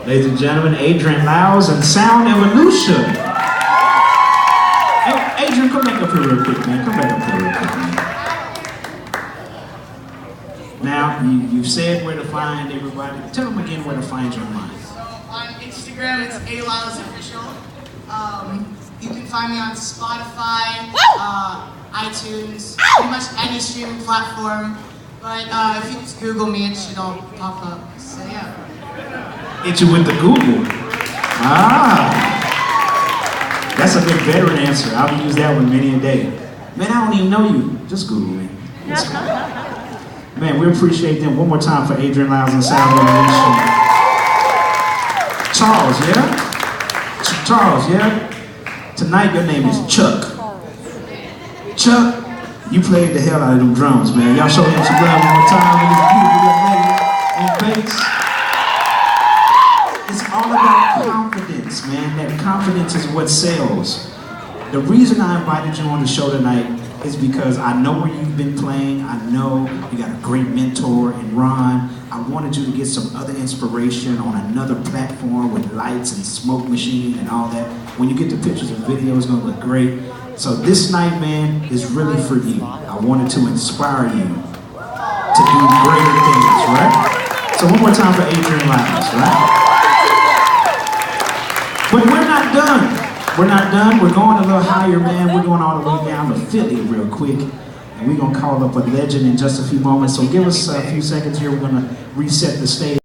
Ladies and gentlemen, Adrian, Lyles, and Sound Evolution. Hey, Adrian, come back up here real quick, man. Come back up here real quick, man. Now, you've said where to find everybody. Tell them again where to find your mind. So on Instagram, it's Lyles official. You can find me on Spotify, iTunes, pretty much any streaming platform. But if you just Google me, it should all pop up. So yeah. Hit you with the Google. That's a good veteran answer. I've used that one many a day. Man, I don't even know you. Just Google me. Man, we appreciate them. One more time for Adrian, Lyles, and Sound Evolution. Charles, yeah? Charles, yeah? Tonight your name is Chuck. Chuck, you played the hell out of them drums, man. Y'all show him some love one more time. On bass. It's all about confidence, man. That confidence is what sells. The reason I invited you on the show tonight is because I know where you've been playing. I know you got a great mentor in Ron. I wanted you to get some other inspiration on another platform with lights and smoke machine and all that. When you get the pictures and videos, it's gonna look great. So this night, man, is really for you. I wanted to inspire you to do greater things, right? So one more time for Adrian, Lyles, right? But we're not done. We're not done. We're going a little higher, man. We're going all the way down to Philly real quick. And we're going to call up a legend in just a few moments. So give us a few seconds here. We're going to reset the stage.